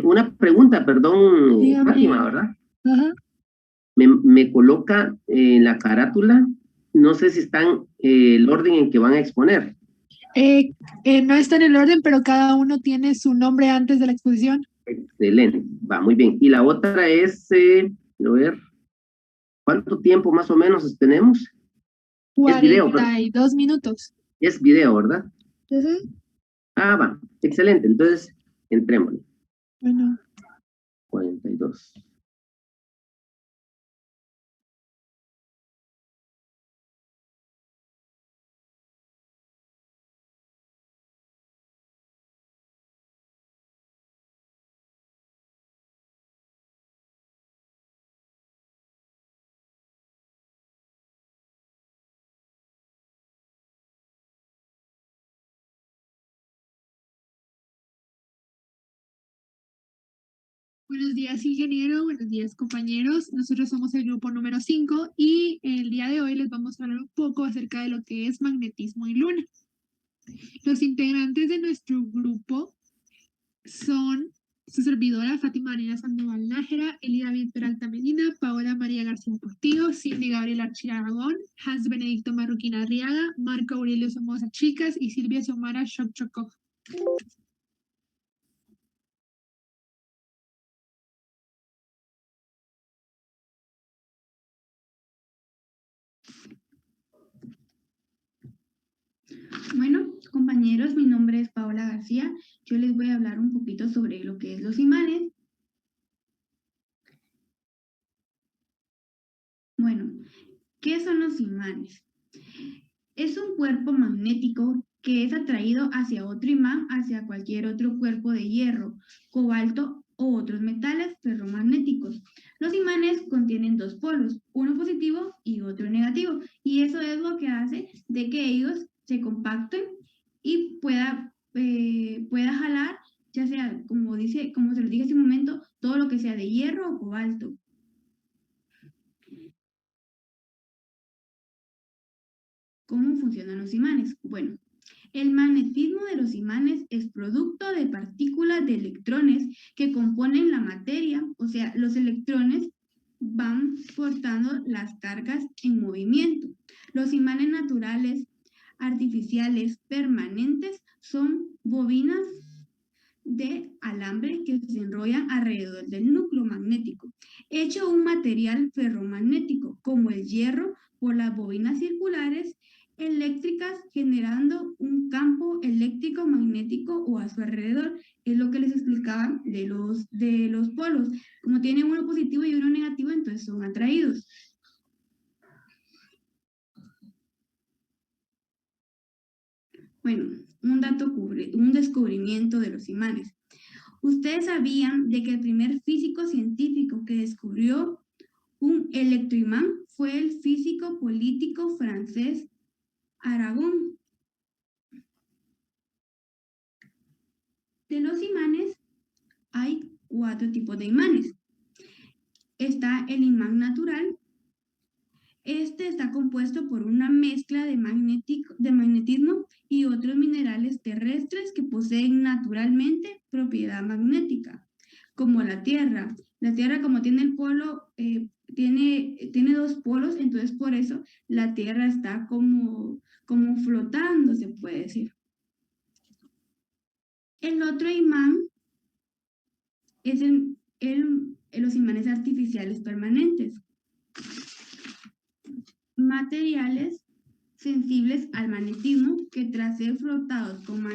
Una pregunta, perdón, Dígame. Fátima, ¿verdad? Ajá. Me coloca en la carátula, no sé si están el orden en que van a exponer. No está en el orden, pero cada uno tiene su nombre antes de la exposición. Excelente, va muy bien. Y la otra es, quiero ver, ¿cuánto tiempo más o menos tenemos? Es video, pero 42 minutos. es video, ¿verdad? Ujú. Ah, va, excelente. Entonces, entrémosle. Bueno, 42. buenos días, ingeniero. Buenos días, compañeros. Nosotros somos el grupo número 5 y el día de hoy les vamos a hablar un poco acerca de lo que es magnetismo y luna. Los integrantes de nuestro grupo son su servidora Fátima Marina Sandoval Nájera, Elida David Peralta Medina, Paola María García Portillo, Cindy Gabriela Archiragón, Hans Benedicto Marroquín Arriaga, Marco Aurelio Somoza Chicas y Silvia Somara Shokchokov. Bueno, compañeros, mi nombre es Paola García. Yo les voy a hablar un poquito sobre lo que es los imanes. Bueno, ¿qué son los imanes? Es un cuerpo magnético que es atraído hacia otro imán, hacia cualquier otro cuerpo de hierro, cobalto o otros metales ferromagnéticos. Los imanes contienen dos polos, uno positivo y otro negativo, y eso es lo que hace de que ellos se compacten y pueda jalar, ya sea, como se lo dije hace un momento, todo lo que sea de hierro o cobalto. ¿Cómo funcionan los imanes? Bueno, el magnetismo de los imanes es producto de partículas de electrones que componen la materia, o sea, los electrones van portando las cargas en movimiento. Los imanes naturales, artificiales, permanentes, son bobinas de alambre que se enrollan alrededor del núcleo magnético, hecho un material ferromagnético como el hierro por las bobinas circulares eléctricas generando un campo eléctrico magnético o a su alrededor. Es lo que les explicaba de los polos. Como tienen uno positivo y uno negativo, entonces son atraídos. Bueno, un descubrimiento de los imanes. ¿Ustedes sabían de que el primer físico científico que descubrió un electroimán fue el físico político francés Aragon? De los imanes hay 4 tipos de imanes. Está el imán natural. Este está compuesto por una mezcla de magnetismo y otros minerales terrestres que poseen naturalmente propiedad magnética, como la Tierra. La Tierra, como tiene el polo, tiene dos polos, entonces por eso la Tierra está como flotando, se puede decir. El otro imán es los imanes artificiales permanentes. Materiales sensibles al magnetismo que tras ser frotados con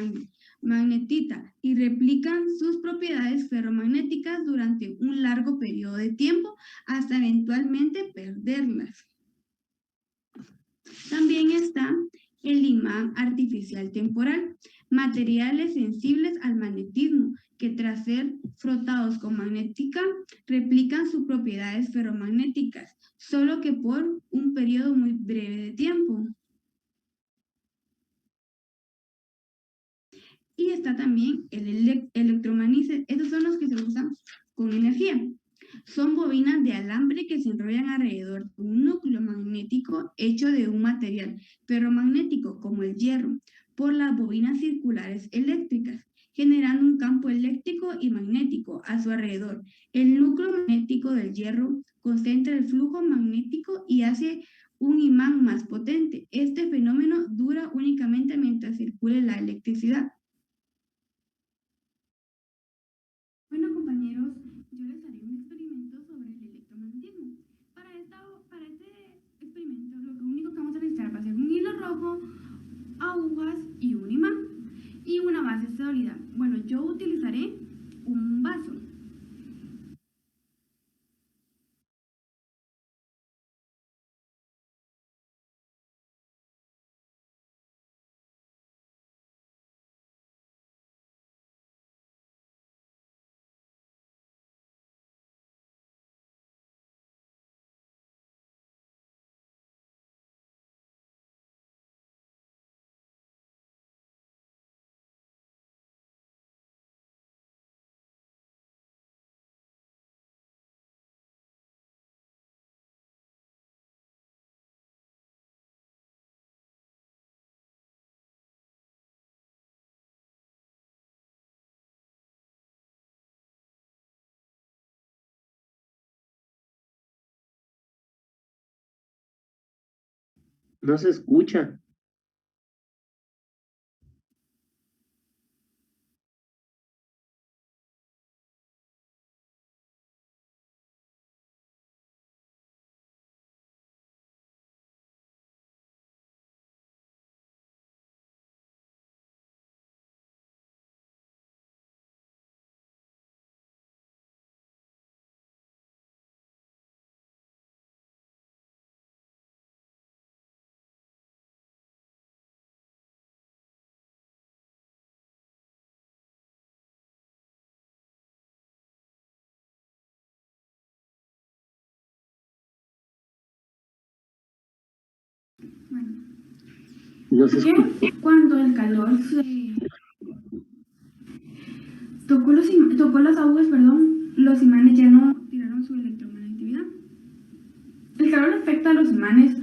magnetita y replican sus propiedades ferromagnéticas durante un largo periodo de tiempo hasta eventualmente perderlas. También está el imán artificial temporal, materiales sensibles al magnetismo que tras ser frotados con magnética replican sus propiedades ferromagnéticas, solo que por un periodo muy breve de tiempo. Y está también el electromagnetismo. Esos son los que se usan con energía. Son bobinas de alambre que se enrollan alrededor de un núcleo magnético hecho de un material ferromagnético como el hierro por las bobinas circulares eléctricas generando un campo eléctrico y magnético a su alrededor. El núcleo magnético del hierro concentra el flujo magnético y hace un imán más potente. Este fenómeno dura únicamente mientras circule la electricidad. Bueno, compañeros, yo les haré un experimento sobre el electromagnetismo. Para este experimento, lo único que vamos a necesitar va a ser un hilo rojo, agujas y un imán y una base sólida. Bueno, yo utilizaré un vaso. No se escucha. Bueno, No se escucha. cuando el calor tocó las agujas, los imanes ya no tiraron su electromagnetividad. El calor afecta a los imanes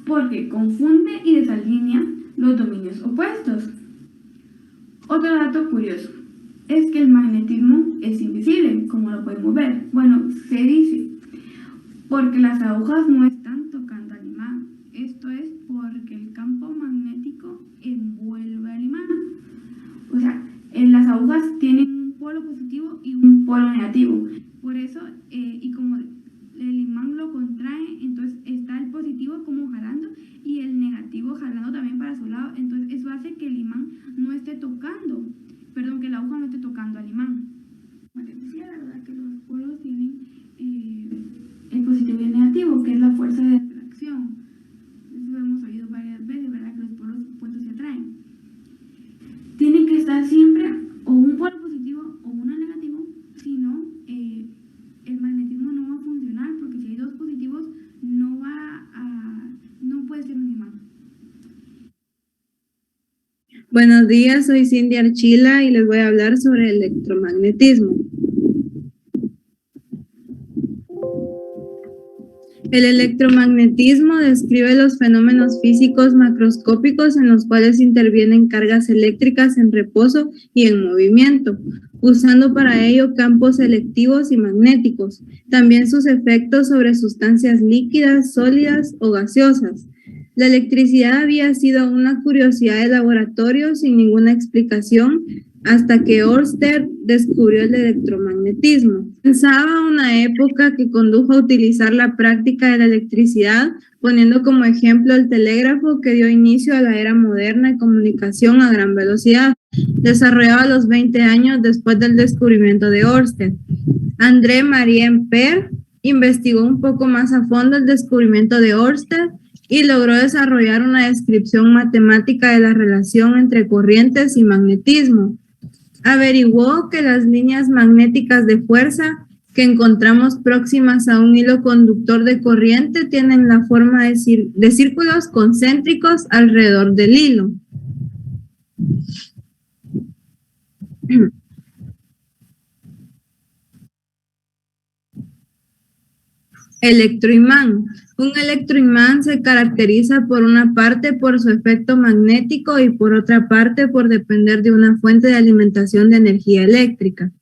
porque confunde y desalinea los dominios opuestos. Otro dato curioso es que el magnetismo es invisible, como lo podemos ver. Bueno, se dice, porque las agujas no están tocando al imán. Esto es porque el campo magnético envuelve al imán. O sea, las agujas tienen un polo positivo y un polo negativo. Por eso, y como el imán lo contrae, entonces está el positivo como jalando y el negativo jalando también para su lado. Entonces eso hace que el imán no esté tocando, que la aguja no esté tocando al imán. Bueno, decía la verdad que los polos tienen el positivo y el negativo, que es la fuerza de atracción. Eso hemos oído varias veces, ¿verdad? Que los polos opuestos se atraen. Tiene que estar siempre o un polo positivo o uno negativo, si no, el magnetismo no va a funcionar, porque si hay dos positivos, no puede ser un imán. Buenos días, soy Cindy Archila y les voy a hablar sobre el electromagnetismo. El electromagnetismo describe los fenómenos físicos macroscópicos en los cuales intervienen cargas eléctricas en reposo y en movimiento, usando para ello campos selectivos y magnéticos, también sus efectos sobre sustancias líquidas, sólidas o gaseosas. La electricidad había sido una curiosidad de laboratorio sin ninguna explicación hasta que Ørsted descubrió el electromagnetismo. Pensaba una época que condujo a utilizar la práctica de la electricidad, poniendo como ejemplo el telégrafo que dio inicio a la era moderna de comunicación a gran velocidad, desarrollado a los 20 años después del descubrimiento de Ørsted. André-Marie Ampère investigó un poco más a fondo el descubrimiento de Ørsted y logró desarrollar una descripción matemática de la relación entre corrientes y magnetismo. Averiguó que las líneas magnéticas de fuerza que encontramos próximas a un hilo conductor de corriente tienen la forma de círculos concéntricos alrededor del hilo. Electroimán. Un electroimán se caracteriza por una parte por su efecto magnético y por otra parte por depender de una fuente de alimentación de energía eléctrica.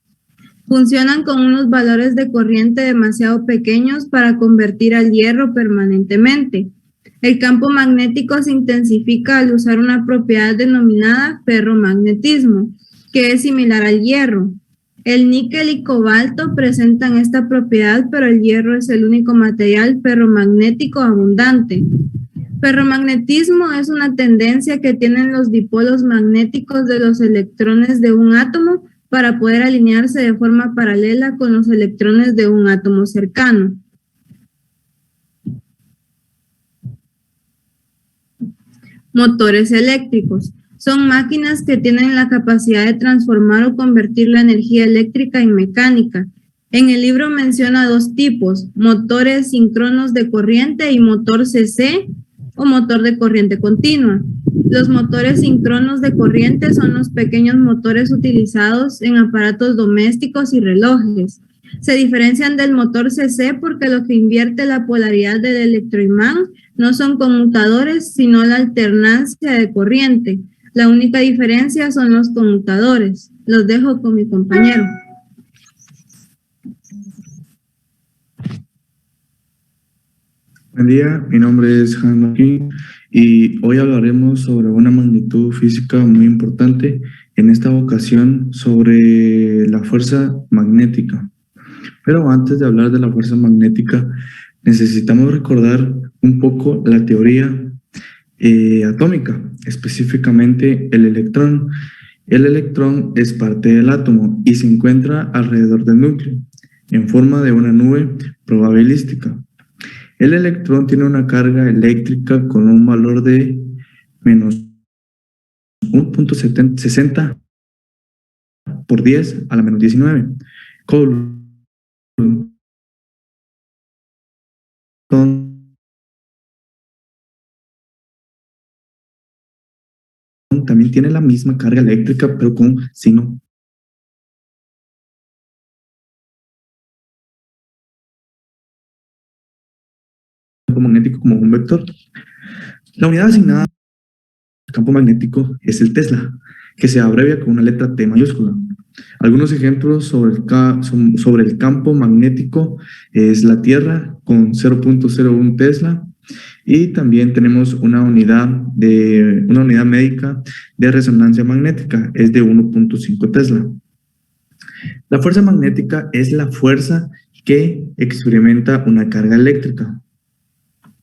Funcionan con unos valores de corriente demasiado pequeños para convertir al hierro permanentemente. El campo magnético se intensifica al usar una propiedad denominada ferromagnetismo, que es similar al hierro. El níquel y cobalto presentan esta propiedad, pero el hierro es el único material ferromagnético abundante. Ferromagnetismo es una tendencia que tienen los dipolos magnéticos de los electrones de un átomo para poder alinearse de forma paralela con los electrones de un átomo cercano. Motores eléctricos. Son máquinas que tienen la capacidad de transformar o convertir la energía eléctrica en mecánica. En el libro menciona dos tipos, motores síncronos de corriente y motor CC o motor de corriente continua. Los motores síncronos de corriente son los pequeños motores utilizados en aparatos domésticos y relojes. Se diferencian del motor CC porque lo que invierte la polaridad del electroimán no son conmutadores, sino la alternancia de corriente. La única diferencia son los conmutadores. Los dejo con mi compañero. Buen día, mi nombre es Han Joaquín y hoy hablaremos sobre una magnitud física muy importante, en esta ocasión sobre la fuerza magnética. Pero antes de hablar de la fuerza magnética, necesitamos recordar un poco la teoría atómica, específicamente el electrón. El electrón es parte del átomo y se encuentra alrededor del núcleo, en forma de una nube probabilística. El electrón tiene una carga eléctrica con un valor de menos 1.60 por 10 a la menos 19 coulomb. También tiene la misma carga eléctrica, pero con signo magnético como un vector. La unidad asignada al campo magnético es el Tesla, que se abrevia con una letra T mayúscula. Algunos ejemplos sobre el campo magnético es la Tierra con 0.01 Tesla, y también tenemos una unidad médica de resonancia magnética, es de 1.5 Tesla. La fuerza magnética es la fuerza que experimenta una carga eléctrica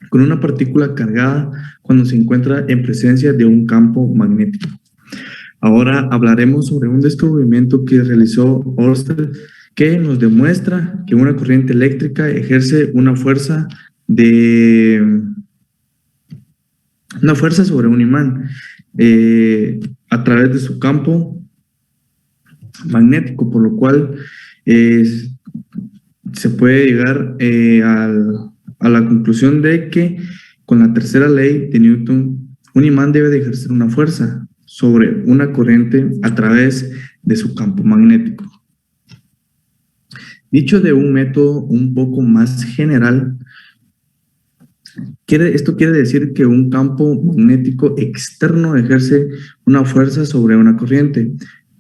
con una partícula cargada cuando se encuentra en presencia de un campo magnético. Ahora hablaremos sobre un descubrimiento que realizó Ørsted que nos demuestra que una corriente eléctrica ejerce una fuerza sobre un imán a través de su campo magnético, por lo cual se puede llegar a la conclusión de que con la tercera ley de Newton, un imán debe de ejercer una fuerza sobre una corriente a través de su campo magnético. Dicho de un método un poco más general, esto quiere decir que un campo magnético externo ejerce una fuerza sobre una corriente,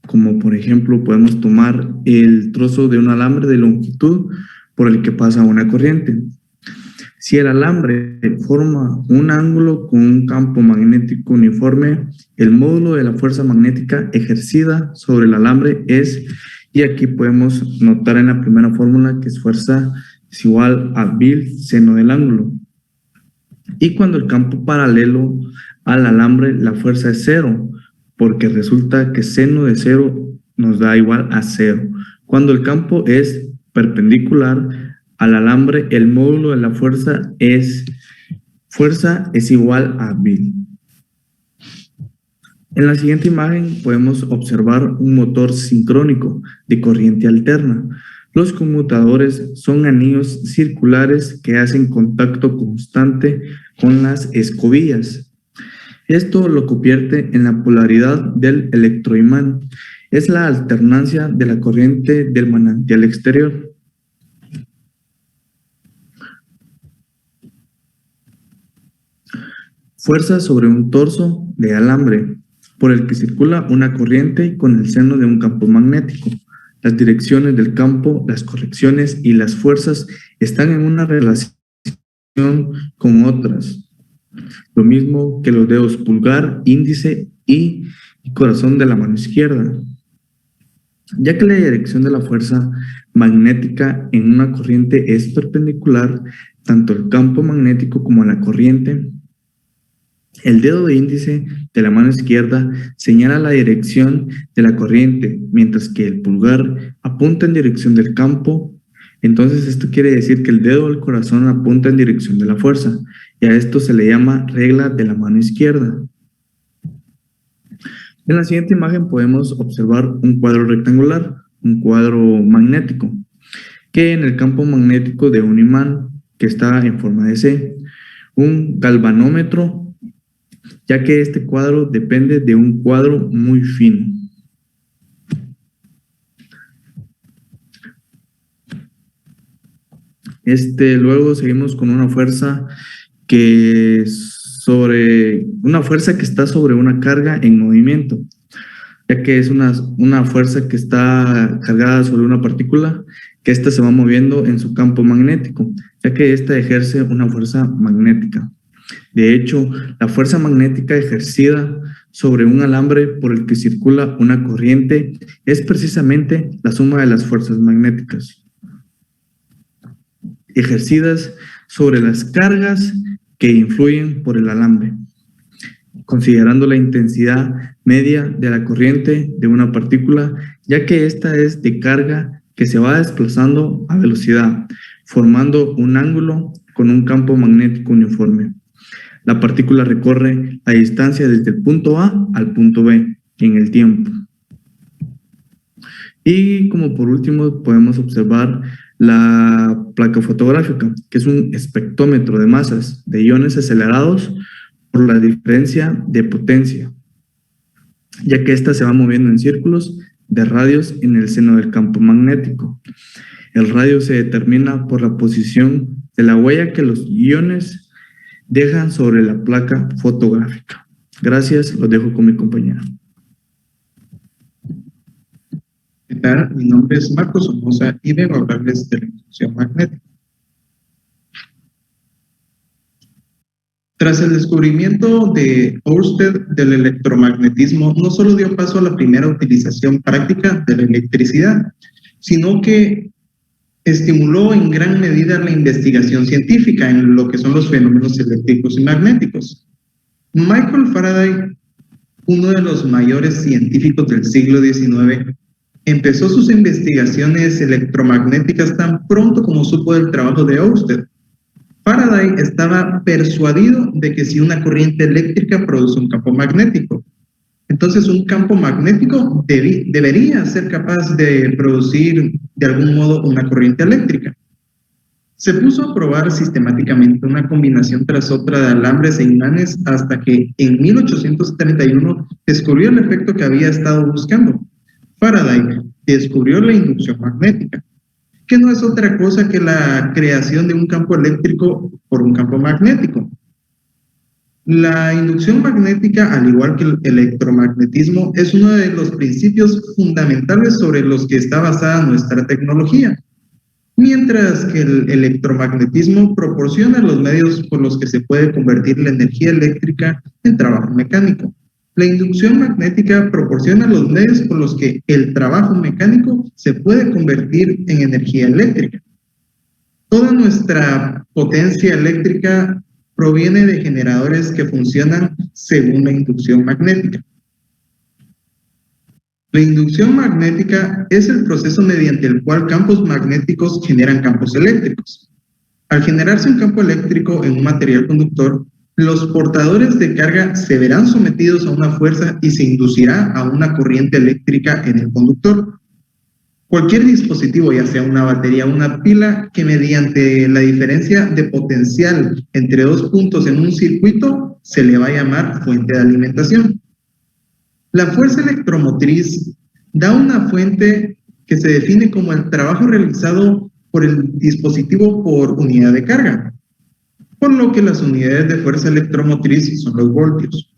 como por ejemplo podemos tomar el trozo de un alambre de longitud por el que pasa una corriente. Si el alambre forma un ángulo con un campo magnético uniforme, el módulo de la fuerza magnética ejercida sobre el alambre es, y aquí podemos notar en la primera fórmula que es fuerza es igual a Bill seno del ángulo. Y cuando el campo paralelo al alambre, la fuerza es cero, porque resulta que seno de cero nos da igual a cero. Cuando el campo es perpendicular al alambre, el módulo de la fuerza es igual a Bill. En la siguiente imagen podemos observar un motor sincrónico de corriente alterna. Los conmutadores son anillos circulares que hacen contacto constante con las escobillas. Esto lo convierte en la polaridad del electroimán. Es la alternancia de la corriente del manantial exterior. Fuerza sobre un torso de alambre por el que circula una corriente con el seno de un campo magnético. Las direcciones del campo, las correcciones y las fuerzas están en una relación con otras. Lo mismo que los dedos pulgar, índice y corazón de la mano izquierda. Ya que la dirección de la fuerza magnética en una corriente es perpendicular, tanto el campo magnético como la corriente, el dedo de índice de la mano izquierda señala la dirección de la corriente, mientras que el pulgar apunta en dirección del campo. Entonces esto quiere decir que el dedo del corazón apunta en dirección de la fuerza, y a esto se le llama regla de la mano izquierda. En la siguiente imagen podemos observar un cuadro rectangular, un cuadro magnético, que en el campo magnético de un imán que está en forma de C, un galvanómetro, ya que este cuadro depende de un cuadro muy fino. Luego seguimos con una fuerza que está sobre una carga en movimiento, ya que es una fuerza que está cargada sobre una partícula, que ésta se va moviendo en su campo magnético, ya que ésta ejerce una fuerza magnética. De hecho, la fuerza magnética ejercida sobre un alambre por el que circula una corriente es precisamente la suma de las fuerzas magnéticas ejercidas sobre las cargas que influyen por el alambre, considerando la intensidad media de la corriente de una partícula, ya que esta es de carga que se va desplazando a velocidad, formando un ángulo con un campo magnético uniforme. La partícula recorre la distancia desde el punto A al punto B en el tiempo. Y como por último podemos observar la placa fotográfica, que es un espectrómetro de masas de iones acelerados por la diferencia de potencia, ya que ésta se va moviendo en círculos de radios en el seno del campo magnético. El radio se determina por la posición de la huella que los iones dejan sobre la placa fotográfica. Gracias, los dejo con mi compañera. ¿Qué tal? Mi nombre es Marcos Somoza y vengo a hablarles de la inducción magnética. Tras el descubrimiento de Ørsted del electromagnetismo, no solo dio paso a la primera utilización práctica de la electricidad, sino que estimuló en gran medida la investigación científica en lo que son los fenómenos eléctricos y magnéticos. Michael Faraday, uno de los mayores científicos del siglo XIX, empezó sus investigaciones electromagnéticas tan pronto como supo del trabajo de Ørsted. Faraday estaba persuadido de que si una corriente eléctrica produce un campo magnético, entonces un campo magnético debería ser capaz de producir de algún modo una corriente eléctrica. Se puso a probar sistemáticamente una combinación tras otra de alambres e imanes hasta que en 1831 descubrió el efecto que había estado buscando. Faraday descubrió la inducción magnética, que no es otra cosa que la creación de un campo eléctrico por un campo magnético. La inducción magnética, al igual que el electromagnetismo, es uno de los principios fundamentales sobre los que está basada nuestra tecnología, mientras que el electromagnetismo proporciona los medios por los que se puede convertir la energía eléctrica en trabajo mecánico. La inducción magnética proporciona los medios por los que el trabajo mecánico se puede convertir en energía eléctrica. Toda nuestra potencia eléctrica proviene de generadores que funcionan según la inducción magnética. La inducción magnética es el proceso mediante el cual campos magnéticos generan campos eléctricos. Al generarse un campo eléctrico en un material conductor, los portadores de carga se verán sometidos a una fuerza y se inducirá a una corriente eléctrica en el conductor. Cualquier dispositivo, ya sea una batería o una pila, que mediante la diferencia de potencial entre dos puntos en un circuito se le va a llamar fuente de alimentación. La fuerza electromotriz da una fuente que se define como el trabajo realizado por el dispositivo por unidad de carga. por lo que las unidades de fuerza electromotriz son los voltios.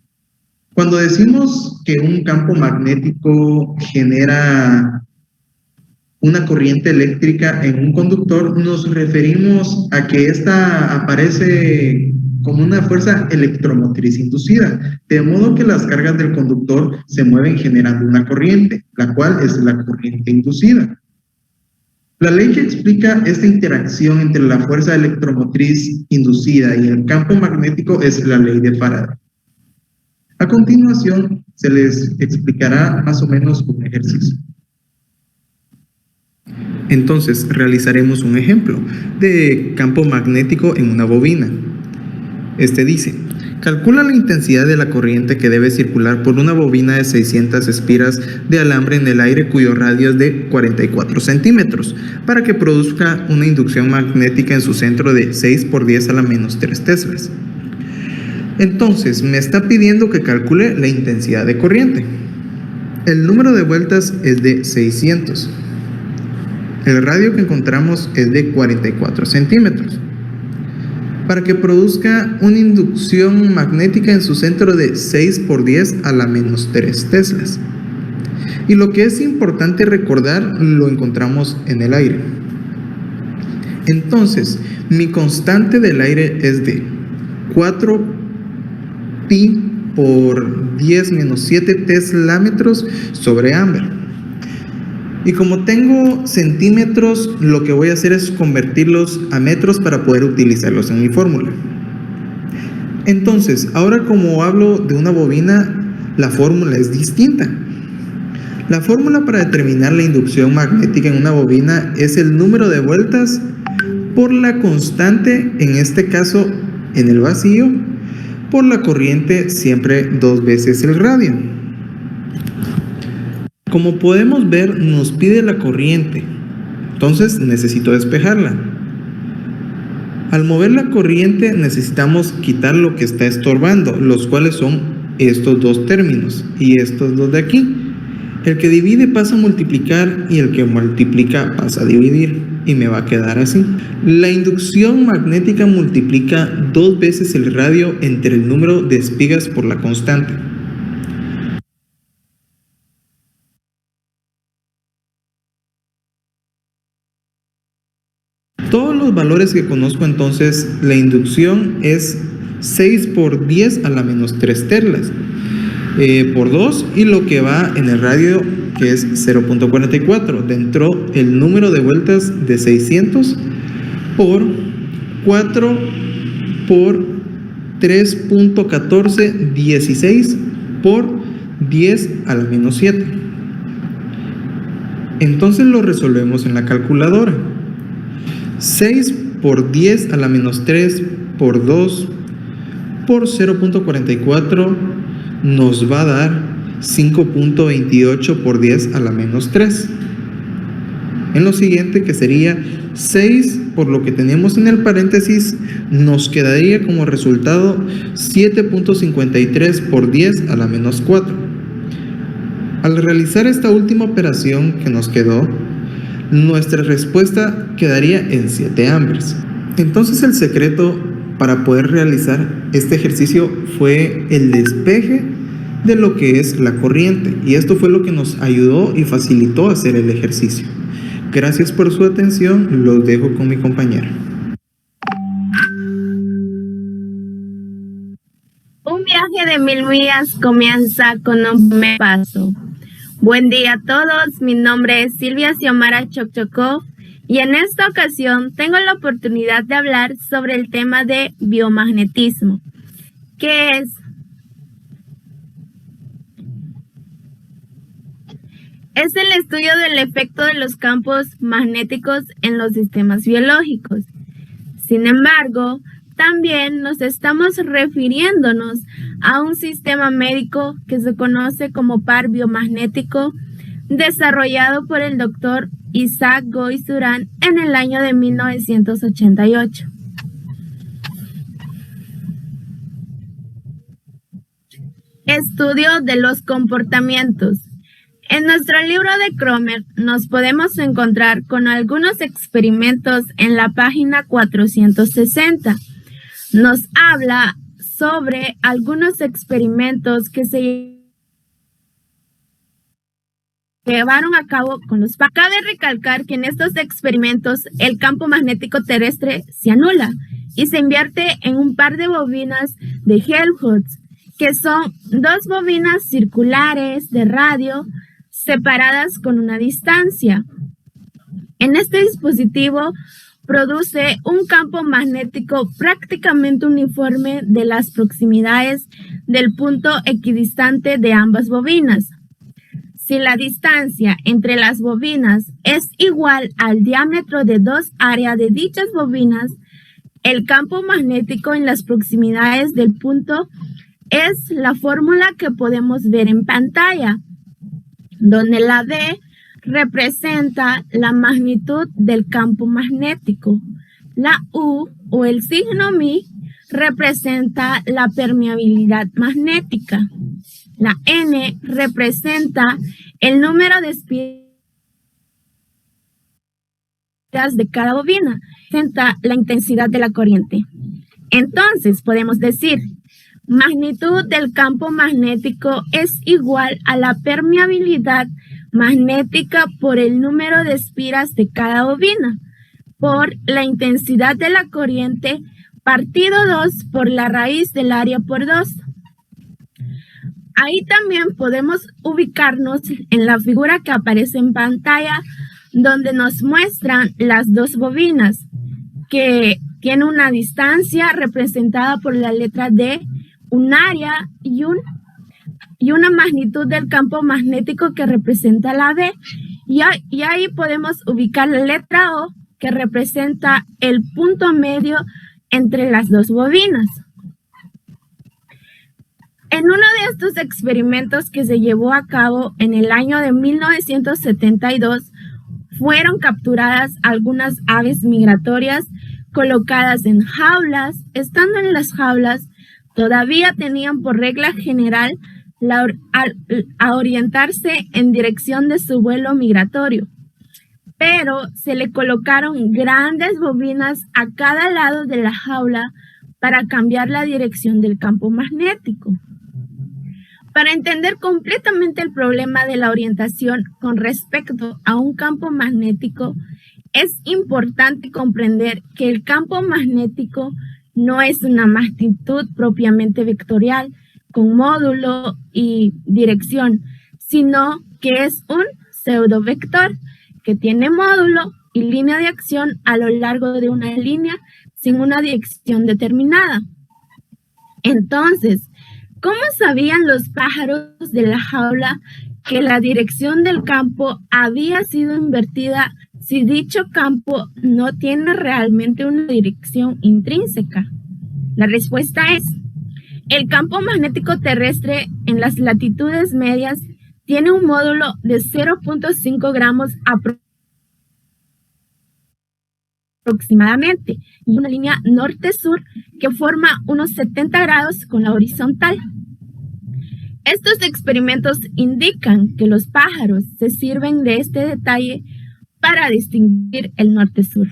Cuando decimos que un campo magnético genera una corriente eléctrica en un conductor, nos referimos a que ésta aparece como una fuerza electromotriz inducida, de modo que las cargas del conductor se mueven generando una corriente, la cual es la corriente inducida. La ley que explica esta interacción entre la fuerza electromotriz inducida y el campo magnético es la ley de Faraday. A continuación, se les explicará más o menos un ejercicio. Entonces, realizaremos un ejemplo de campo magnético en una bobina. Este dice: calcula la intensidad de la corriente que debe circular por una bobina de 600 espiras de alambre en el aire cuyo radio es de 44 centímetros para que produzca una inducción magnética en su centro de 6 por 10 a la menos 3 teslas. Entonces, me está pidiendo que calcule la intensidad de corriente. El número de vueltas es de 600. El radio que encontramos es de 44 centímetros. Para que produzca una inducción magnética en su centro de 6 por 10 a la menos 3 teslas. Y lo que es importante recordar lo encontramos en el aire. Entonces, mi constante del aire es de 4 pi por 10 menos 7 teslámetros sobre Amber. Y como tengo centímetros, lo que voy a hacer es convertirlos a metros para poder utilizarlos en mi fórmula. Entonces, ahora como hablo de una bobina, la fórmula es distinta. La fórmula para determinar la inducción magnética en una bobina es el número de vueltas por la constante, en este caso en el vacío, por la corriente, siempre 2 veces el radio. Como podemos ver, nos pide la corriente, entonces necesito despejarla. Al mover la corriente necesitamos quitar lo que está estorbando, los cuales son estos dos términos y estos dos de aquí. El que divide pasa a multiplicar y el que multiplica pasa a dividir y me va a quedar así. La inducción magnética multiplica 2 veces el radio entre el número de espigas por la constante. Todos los valores que conozco, entonces la inducción es 6 por 10 a la menos 3 teslas por 2 y lo que va en el radio, que es 0.44, dentro el número de vueltas de 600 por 4 por 3.14, 16 por 10 a la menos 7. Entonces lo resolvemos en la calculadora. 6 por 10 a la menos 3 por 2 por 0.44 nos va a dar 5.28 por 10 a la menos 3. En lo siguiente, que sería 6 por lo que tenemos en el paréntesis, nos quedaría como resultado 7.53 por 10 a la menos 4. Al realizar esta última operación que nos quedó, nuestra respuesta quedaría en 7 amperes. Entonces el secreto para poder realizar este ejercicio fue el despeje de lo que es la corriente, y esto fue lo que nos ayudó y facilitó hacer el ejercicio. Gracias por su atención, los dejo con mi compañero. Un viaje de 1000 millas comienza con un primer paso. Buen día a todos, mi nombre es Silvia Xiomara Chocchocó y en esta ocasión tengo la oportunidad de hablar sobre el tema de biomagnetismo. ¿Qué es? Es el estudio del efecto de los campos magnéticos en los sistemas biológicos. Sin embargo, también nos estamos refiriéndonos a un sistema médico que se conoce como par biomagnético, desarrollado por el doctor Isaac Goiz Durán en el año de 1988. Estudio de los comportamientos. En nuestro libro de Cromer nos podemos encontrar con algunos experimentos en la página 460, nos habla sobre algunos experimentos que se llevaron a cabo con los pájaros. Cabe recalcar que en estos experimentos el campo magnético terrestre se anula y se invierte en un par de bobinas de Helmholtz, que son dos bobinas circulares de radio separadas con una distancia. En este dispositivo produce un campo magnético prácticamente uniforme de las proximidades del punto equidistante de ambas bobinas. Si la distancia entre las bobinas es igual al diámetro de dos áreas de dichas bobinas, el campo magnético en las proximidades del punto es la fórmula que podemos ver en pantalla, donde la D representa la magnitud del campo magnético. La U o el signo Mi representa la permeabilidad magnética. La N representa el número de espiras de cada bobina, representa la intensidad de la corriente. Entonces podemos decir, magnitud del campo magnético es igual a la permeabilidad magnética por el número de espiras de cada bobina, por la intensidad de la corriente partido 2 por la raíz del área por 2. Ahí también podemos ubicarnos en la figura que aparece en pantalla, donde nos muestran las dos bobinas, que tienen una distancia representada por la letra D, un área y una magnitud del campo magnético que representa la B. Y ahí podemos ubicar la letra O, que representa el punto medio entre las dos bobinas. En uno de estos experimentos que se llevó a cabo en el año de 1972, fueron capturadas algunas aves migratorias colocadas en jaulas. Estando en las jaulas, todavía tenían por regla general a orientarse en dirección de su vuelo migratorio, pero se le colocaron grandes bobinas a cada lado de la jaula para cambiar la dirección del campo magnético. Para entender completamente el problema de la orientación con respecto a un campo magnético, es importante comprender que el campo magnético no es una magnitud propiamente vectorial con módulo y dirección, sino que es un pseudovector que tiene módulo y línea de acción a lo largo de una línea sin una dirección determinada. Entonces, ¿cómo sabían los pájaros de la jaula que la dirección del campo había sido invertida si dicho campo no tiene realmente una dirección intrínseca? La respuesta es, el campo magnético terrestre en las latitudes medias tiene un módulo de 0.5 gramos aproximadamente y una línea norte-sur que forma unos 70 grados con la horizontal. Estos experimentos indican que los pájaros se sirven de este detalle para distinguir el norte-sur.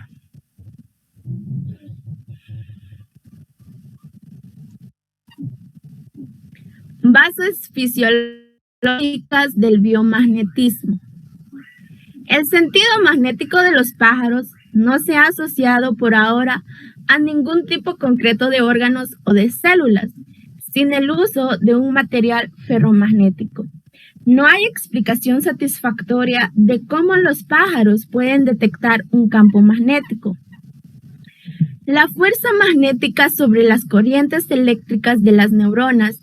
Bases fisiológicas del biomagnetismo. El sentido magnético de los pájaros no se ha asociado por ahora a ningún tipo concreto de órganos o de células, sin el uso de un material ferromagnético. No hay explicación satisfactoria de cómo los pájaros pueden detectar un campo magnético. La fuerza magnética sobre las corrientes eléctricas de las neuronas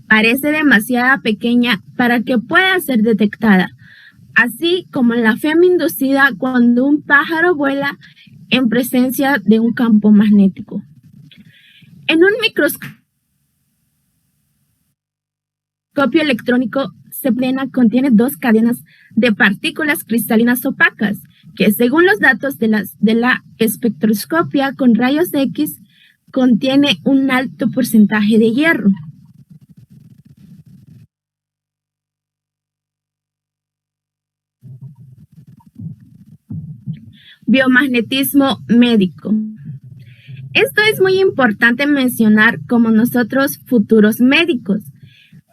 parece demasiado pequeña para que pueda ser detectada, así como la FEM inducida cuando un pájaro vuela en presencia de un campo magnético. En un microscopio electrónico se contiene dos cadenas de partículas cristalinas opacas que, según los datos de la espectroscopia con rayos X, contiene un alto porcentaje de hierro. Biomagnetismo médico. Esto es muy importante mencionar como nosotros futuros médicos.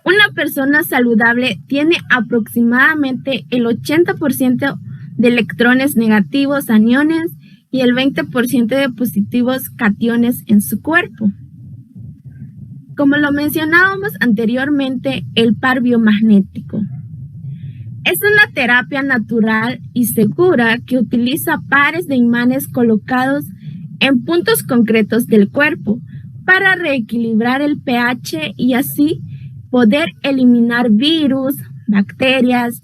Una persona saludable tiene aproximadamente el 80% de electrones negativos aniones y el 20% de positivos cationes en su cuerpo. Como lo mencionábamos anteriormente, el par biomagnético es una terapia natural y segura que utiliza pares de imanes colocados en puntos concretos del cuerpo para reequilibrar el pH y así poder eliminar virus, bacterias,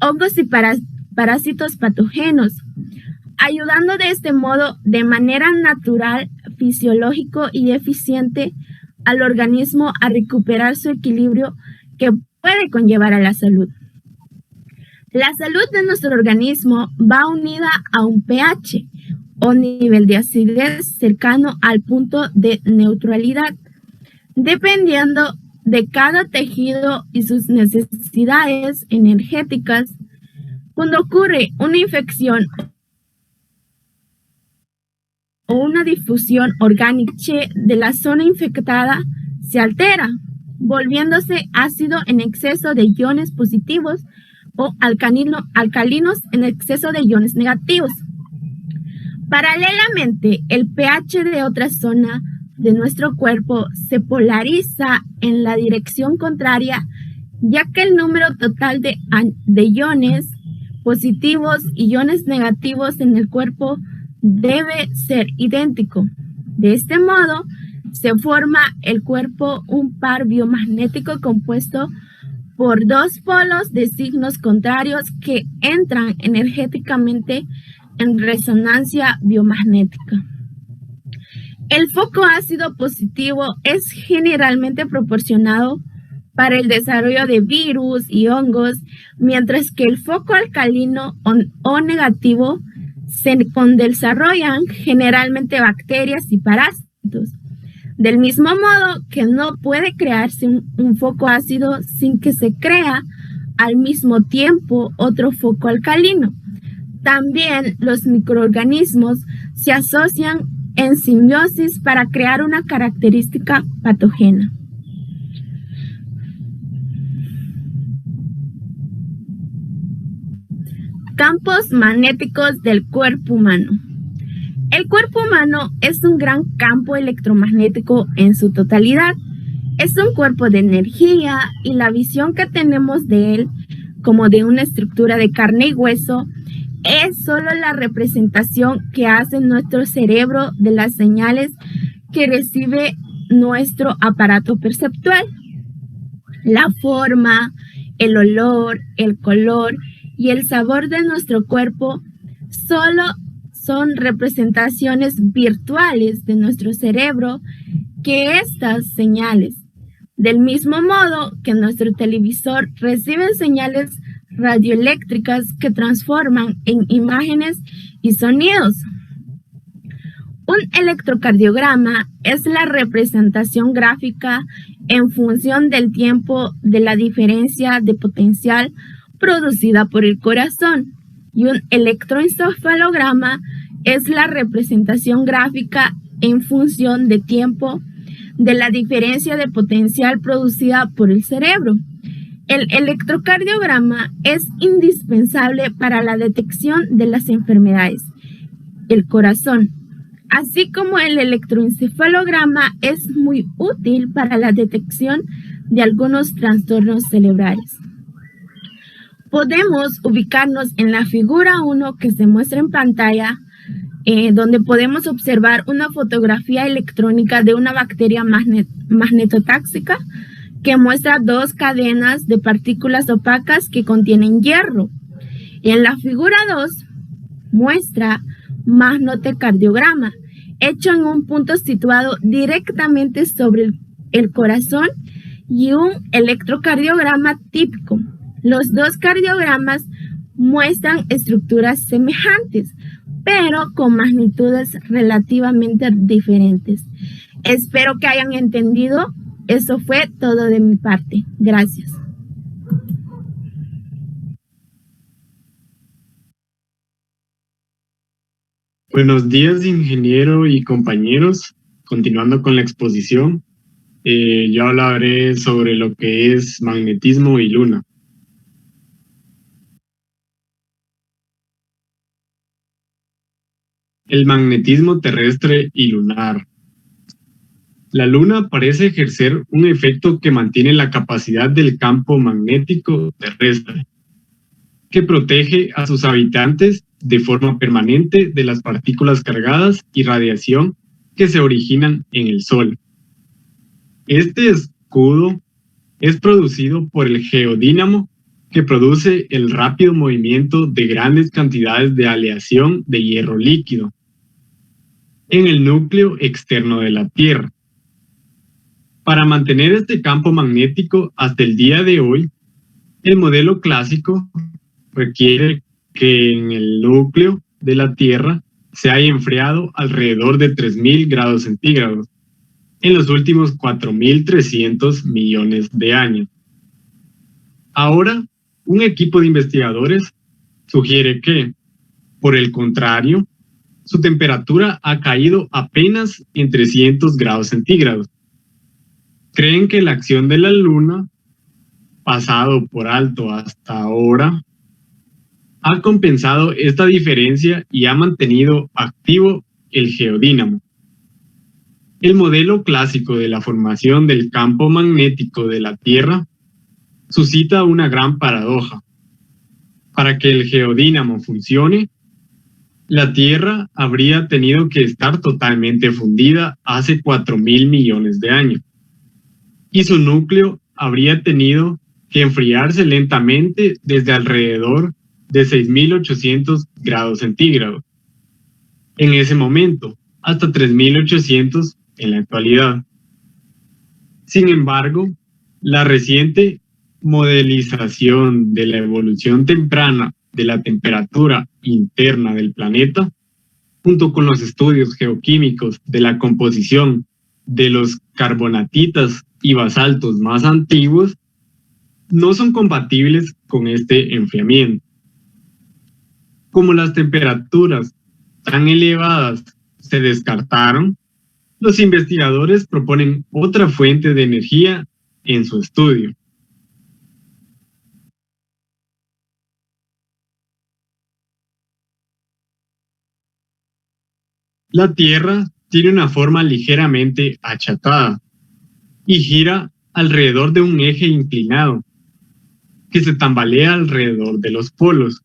hongos y parásitos patógenos, ayudando de este modo de manera natural, fisiológico y eficiente al organismo a recuperar su equilibrio que puede conllevar a la salud. La salud de nuestro organismo va unida a un pH o nivel de acidez cercano al punto de neutralidad, dependiendo de cada tejido y sus necesidades energéticas. Cuando ocurre una infección o una difusión orgánica de la zona infectada, se altera, volviéndose ácido en exceso de iones positivos o alcalinos en exceso de iones negativos. Paralelamente, el pH de otra zona de nuestro cuerpo se polariza en la dirección contraria, ya que el número total de iones positivos y iones negativos en el cuerpo debe ser idéntico. De este modo, se forma el cuerpo un par biomagnético compuesto por dos polos de signos contrarios que entran energéticamente en resonancia biomagnética. El foco ácido positivo es generalmente proporcionado para el desarrollo de virus y hongos, mientras que el foco alcalino o negativo se desarrollan generalmente bacterias y parásitos. Del mismo modo que no puede crearse un foco ácido sin que se crea al mismo tiempo otro foco alcalino. También los microorganismos se asocian en simbiosis para crear una característica patógena. Campos magnéticos del cuerpo humano. El cuerpo humano es un gran campo electromagnético en su totalidad. Es un cuerpo de energía y la visión que tenemos de él como de una estructura de carne y hueso es solo la representación que hace nuestro cerebro de las señales que recibe nuestro aparato perceptual. La forma, el olor, el color y el sabor de nuestro cuerpo solo son representaciones virtuales de nuestro cerebro que estas señales. Del mismo modo que nuestro televisor recibe señales radioeléctricas que transforman en imágenes y sonidos. Un electrocardiograma es la representación gráfica en función del tiempo de la diferencia de potencial producida por el corazón, y un electroencefalograma es la representación gráfica en función de tiempo de la diferencia de potencial producida por el cerebro. El electrocardiograma es indispensable para la detección de las enfermedades, el corazón, así como el electroencefalograma es muy útil para la detección de algunos trastornos cerebrales. Podemos ubicarnos en la figura 1 que se muestra en pantalla, donde podemos observar una fotografía electrónica de una bacteria magnetotáxica que muestra dos cadenas de partículas opacas que contienen hierro. Y en la figura 2 muestra magnetocardiograma, hecho en un punto situado directamente sobre el corazón, y un electrocardiograma típico. Los dos cardiogramas muestran estructuras semejantes, pero con magnitudes relativamente diferentes. Espero que hayan entendido. Eso fue todo de mi parte. Gracias. Buenos días, ingeniero y compañeros. Continuando con la exposición, yo hablaré sobre lo que es magnetismo y luna. El magnetismo terrestre y lunar. La luna parece ejercer un efecto que mantiene la capacidad del campo magnético terrestre, que protege a sus habitantes de forma permanente de las partículas cargadas y radiación que se originan en el Sol. Este escudo es producido por el geodínamo, que produce el rápido movimiento de grandes cantidades de aleación de hierro líquido en el núcleo externo de la Tierra. Para mantener este campo magnético hasta el día de hoy, el modelo clásico requiere que en el núcleo de la Tierra se haya enfriado alrededor de 3.000 grados centígrados en los últimos 4.300 millones de años. Ahora, un equipo de investigadores sugiere que, por el contrario, su temperatura ha caído apenas en 300 grados centígrados. Creen que la acción de la Luna, pasado por alto hasta ahora, ha compensado esta diferencia y ha mantenido activo el geodínamo. El modelo clásico de la formación del campo magnético de la Tierra suscita una gran paradoja. Para que el geodínamo funcione, la Tierra habría tenido que estar totalmente fundida hace 4.000 millones de años, y su núcleo habría tenido que enfriarse lentamente desde alrededor de 6.800 grados centígrados en ese momento, hasta 3.800 en la actualidad. Sin embargo, la reciente modelización de la evolución temprana de la temperatura interna del planeta, junto con los estudios geoquímicos de la composición de los carbonatitas y basaltos más antiguos, no son compatibles con este enfriamiento. Como las temperaturas tan elevadas se descartaron, los investigadores proponen otra fuente de energía en su estudio. La Tierra tiene una forma ligeramente achatada y gira alrededor de un eje inclinado que se tambalea alrededor de los polos.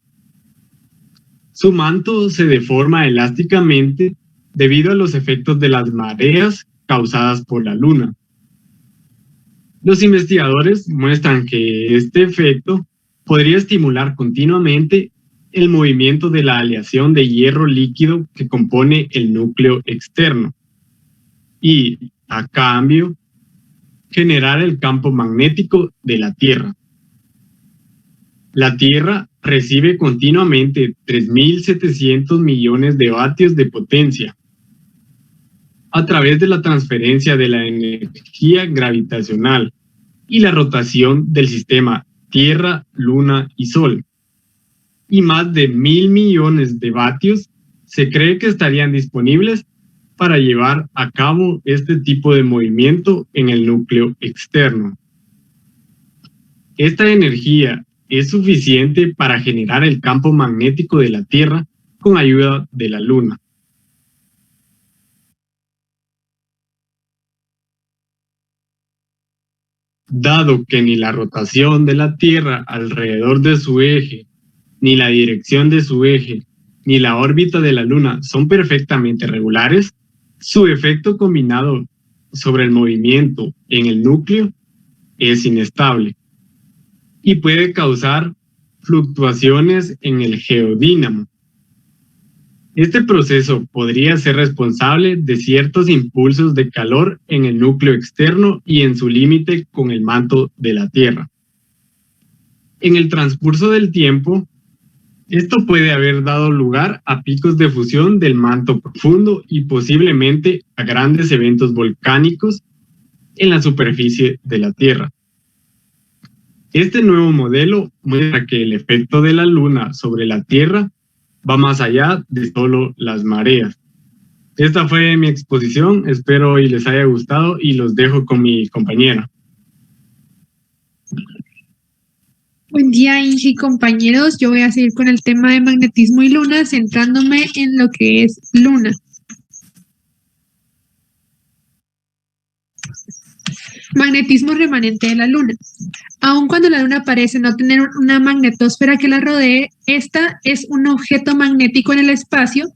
Su manto se deforma elásticamente debido a los efectos de las mareas causadas por la Luna. Los investigadores muestran que este efecto podría estimular continuamente el movimiento de la aleación de hierro líquido que compone el núcleo externo y, a cambio, generar el campo magnético de la Tierra. La Tierra recibe continuamente 3.700 millones de vatios de potencia a través de la transferencia de la energía gravitacional y la rotación del sistema Tierra, Luna y Sol. Y más de 1.000 millones de vatios se cree que estarían disponibles para llevar a cabo este tipo de movimiento en el núcleo externo. Esta energía es suficiente para generar el campo magnético de la Tierra con ayuda de la Luna. Dado que ni la rotación de la Tierra alrededor de su eje, ni la dirección de su eje, ni la órbita de la Luna son perfectamente regulares, su efecto combinado sobre el movimiento en el núcleo es inestable y puede causar fluctuaciones en el geodínamo. Este proceso podría ser responsable de ciertos impulsos de calor en el núcleo externo y en su límite con el manto de la Tierra. En el transcurso del tiempo, esto puede haber dado lugar a picos de fusión del manto profundo y posiblemente a grandes eventos volcánicos en la superficie de la Tierra. Este nuevo modelo muestra que el efecto de la Luna sobre la Tierra va más allá de solo las mareas. Esta fue mi exposición, espero y les haya gustado y los dejo con mi compañera. Buen día, Inge y compañeros. Yo voy a seguir con el tema de magnetismo y luna, centrándome en lo que es luna. Magnetismo remanente de la luna. Aun cuando la luna parece no tener una magnetosfera que la rodee, esta es un objeto magnético en el espacio.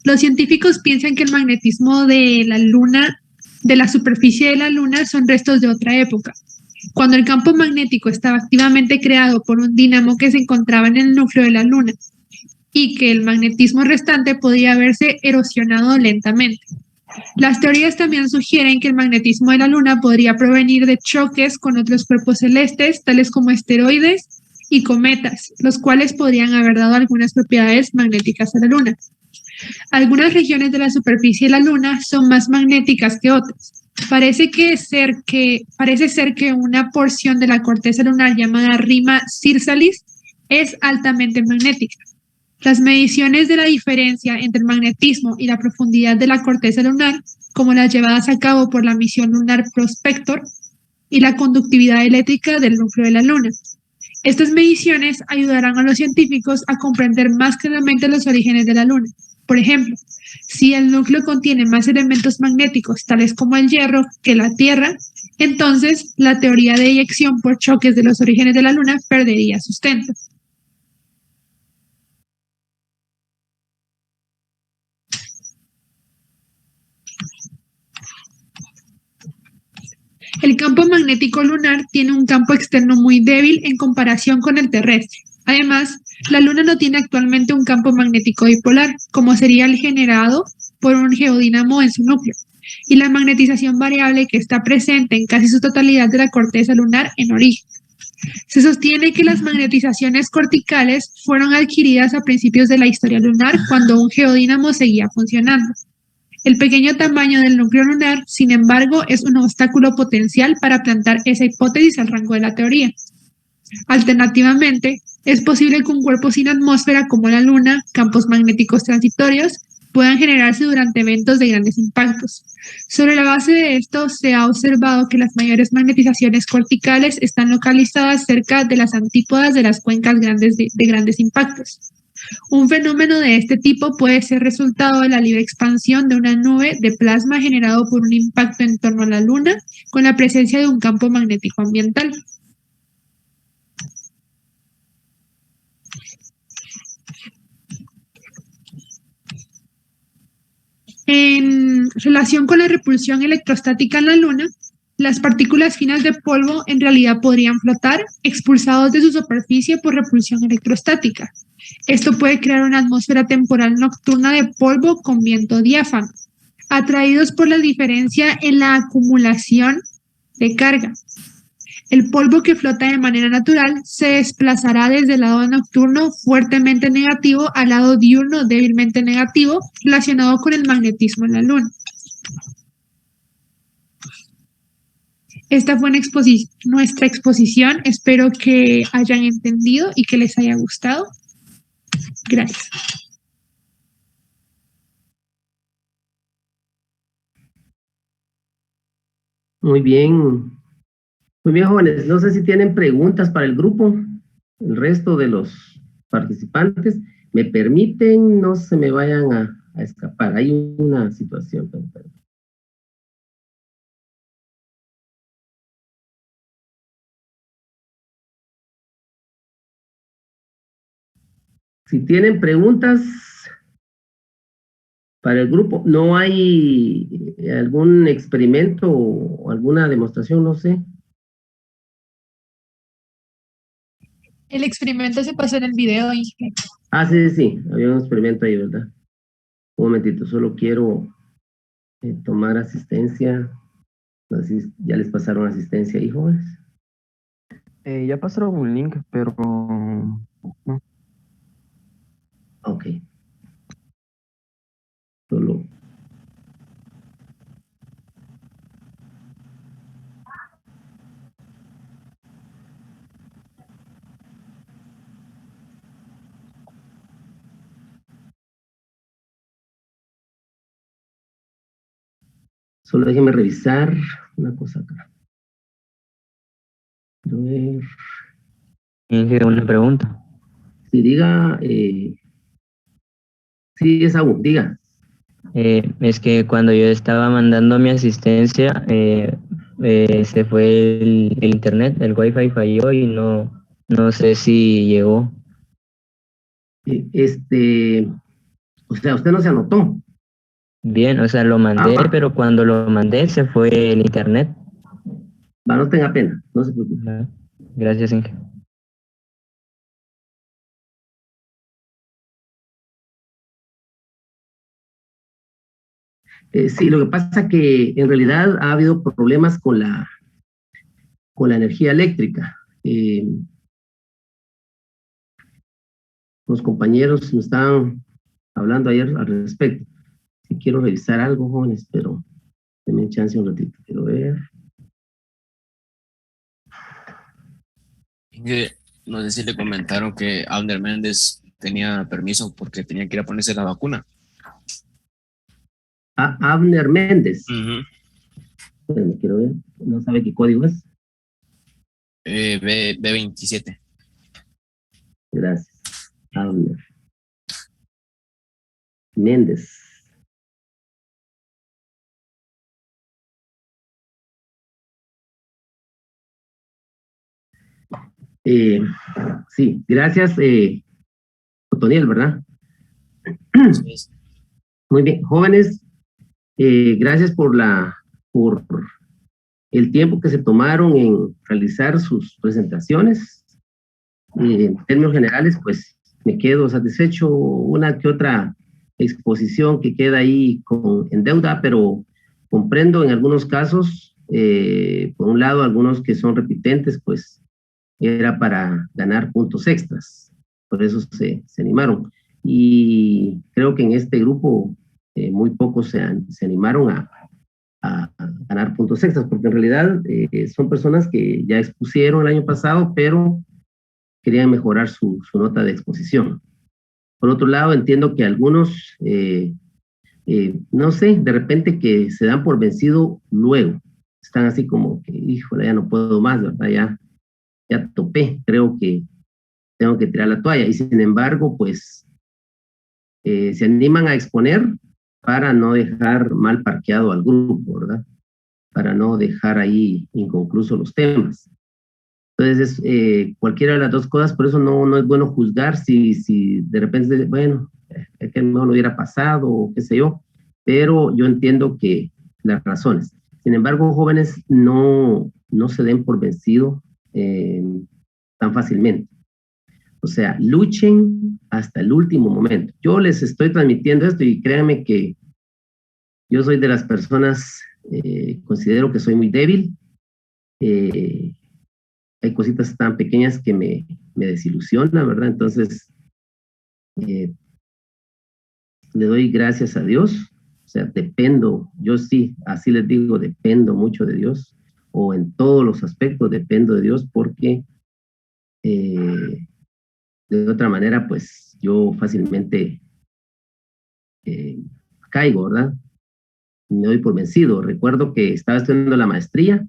Los científicos piensan que el magnetismo de la luna, de la superficie de la luna, son restos de otra época, cuando el campo magnético estaba activamente creado por un dínamo que se encontraba en el núcleo de la luna y que el magnetismo restante podía haberse erosionado lentamente. Las teorías también sugieren que el magnetismo de la luna podría provenir de choques con otros cuerpos celestes, tales como asteroides y cometas, los cuales podrían haber dado algunas propiedades magnéticas a la luna. Algunas regiones de la superficie de la luna son más magnéticas que otras. Parece ser que una porción de la corteza lunar llamada rima cirsalis es altamente magnética. Las mediciones de la diferencia entre el magnetismo y la profundidad de la corteza lunar, como las llevadas a cabo por la misión lunar Prospector, y la conductividad eléctrica del núcleo de la luna. Estas mediciones ayudarán a los científicos a comprender más claramente los orígenes de la luna. Por ejemplo, si el núcleo contiene más elementos magnéticos, tales como el hierro, que la Tierra, entonces la teoría de eyección por choques de los orígenes de la luna perdería sustento. El campo magnético lunar tiene un campo externo muy débil en comparación con el terrestre. Además, la Luna no tiene actualmente un campo magnético dipolar, como sería el generado por un geodínamo en su núcleo, y la magnetización variable que está presente en casi su totalidad de la corteza lunar en origen. Se sostiene que las magnetizaciones corticales fueron adquiridas a principios de la historia lunar cuando un geodínamo seguía funcionando. El pequeño tamaño del núcleo lunar, sin embargo, es un obstáculo potencial para plantar esa hipótesis al rango de la teoría. Alternativamente, es posible que un cuerpo sin atmósfera como la Luna, campos magnéticos transitorios, puedan generarse durante eventos de grandes impactos. Sobre la base de esto, se ha observado que las mayores magnetizaciones corticales están localizadas cerca de las antípodas de las cuencas de grandes impactos. Un fenómeno de este tipo puede ser resultado de la libre expansión de una nube de plasma generado por un impacto en torno a la Luna con la presencia de un campo magnético ambiental. En relación con la repulsión electrostática en la Luna, las partículas finas de polvo en realidad podrían flotar, expulsados de su superficie por repulsión electrostática. Esto puede crear una atmósfera temporal nocturna de polvo con viento diáfano, atraídos por la diferencia en la acumulación de carga. El polvo que flota de manera natural se desplazará desde el lado nocturno fuertemente negativo al lado diurno débilmente negativo, relacionado con el magnetismo en la Luna. Esta fue nuestra exposición. Espero que hayan entendido y que les haya gustado. Gracias. Muy bien. Muy bien, jóvenes. No sé si tienen preguntas para el grupo. El resto de los participantes. ¿Me permiten? No se me vayan a escapar. Hay una situación. Si tienen preguntas para el grupo, ¿no hay algún experimento o alguna demostración? No sé. El experimento se pasó en el video, Inge. Ah, sí, sí, sí. Había un experimento ahí, ¿verdad? Un momentito, solo quiero tomar asistencia. No sé si ya les pasaron asistencia ahí, jóvenes. Ya pasaron un link, pero no. Ok. Solo. Solo déjenme revisar una cosa acá. Quiero ver. Inge, una pregunta. Si diga, sí, es aún, diga. Es que cuando yo estaba mandando mi asistencia, se fue el internet, el wifi falló y no sé si llegó. O sea, usted no se anotó. Bien, o sea, lo mandé, pero cuando lo mandé se fue el internet. Va, no tenga pena, no se preocupe. Gracias, Inge. Sí, lo que pasa es que en realidad ha habido problemas con la energía eléctrica. Los compañeros me estaban hablando ayer al respecto. Si quiero revisar algo, jóvenes, pero denme chance un ratito. Quiero ver. No sé si le comentaron que Abner Méndez tenía permiso porque tenía que ir a ponerse la vacuna. Abner Méndez. Espérenme, quiero ver. ¿No sabe qué código es? B27. Gracias. Abner Méndez. Sí, gracias, Otoniel, ¿verdad? Muy bien, jóvenes, gracias por el tiempo que se tomaron en realizar sus presentaciones. En términos generales, pues me quedo satisfecho. Una que otra exposición que queda ahí en deuda, pero comprendo en algunos casos, por un lado, algunos que son repitentes, pues era para ganar puntos extras. Por eso se animaron. Y creo que en este grupo muy pocos se animaron a ganar puntos extras, porque en realidad son personas que ya expusieron el año pasado, pero querían mejorar su nota de exposición. Por otro lado, entiendo que algunos, no sé, de repente que se dan por vencido luego. Están así como que, híjole, ya no puedo más, ¿verdad? Ya topé, creo que tengo que tirar la toalla. Y sin embargo, pues, se animan a exponer para no dejar mal parqueado al grupo, ¿verdad? Para no dejar ahí inconclusos los temas. Entonces, cualquiera de las dos cosas, por eso no es bueno juzgar si de repente, bueno, es que no lo hubiera pasado o qué sé yo, pero yo entiendo que las razones. Sin embargo, jóvenes, no se den por vencido tan fácilmente. O sea, luchen hasta el último momento. Yo les estoy transmitiendo esto y créanme que yo soy de las personas, considero que soy muy débil. Hay cositas tan pequeñas que me desilusionan, ¿verdad? Entonces, le doy gracias a Dios. O sea, dependo, yo sí, así les digo, dependo mucho de Dios, o en todos los aspectos dependo de Dios, porque de otra manera, pues yo fácilmente caigo, ¿verdad? Me doy por vencido. Recuerdo que estaba estudiando la maestría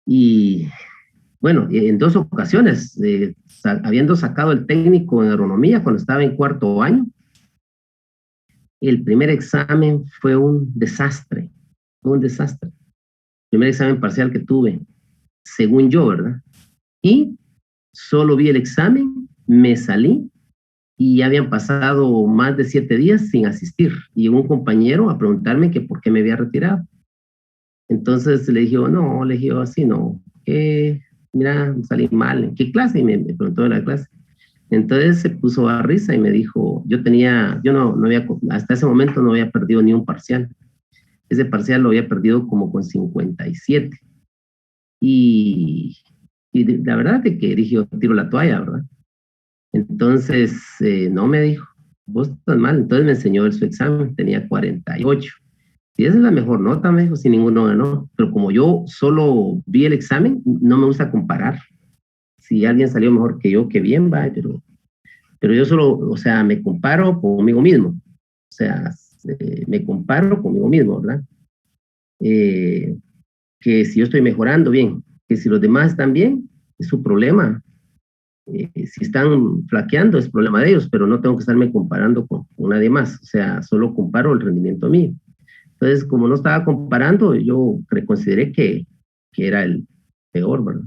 y, bueno, en 2 ocasiones, habiendo sacado el técnico en agronomía cuando estaba en 4º año, el primer examen fue un desastre, El primer examen parcial que tuve, según yo, ¿verdad? Y solo vi el examen, me salí y ya habían pasado más de 7 días sin asistir. Y llegó un compañero a preguntarme que por qué me había retirado. Entonces le dije, no, le dije, así no, mira, salí mal, ¿en qué clase? Y me preguntó de la clase. Entonces se puso a risa y me dijo, yo no había, hasta ese momento no había perdido ni un parcial. Ese parcial lo había perdido como con 57. Y la verdad es que dije, yo tiro la toalla, ¿verdad? Entonces, no me dijo, vos estás mal. Entonces me enseñó su examen, tenía 48. Y esa es la mejor nota, me dijo, si ninguno ganó. Pero como yo solo vi el examen, no me gusta comparar. Si alguien salió mejor que yo, qué bien, va, pero yo solo, o sea, me comparo conmigo mismo. O sea, me comparo conmigo mismo, ¿verdad? que si yo estoy mejorando bien, que si los demás están bien, es su problema. Si están flaqueando, es problema de ellos, pero no tengo que estarme comparando con nadie más. O sea, solo comparo el rendimiento mío. Entonces, como no estaba comparando, yo consideré que era el peor, ¿verdad?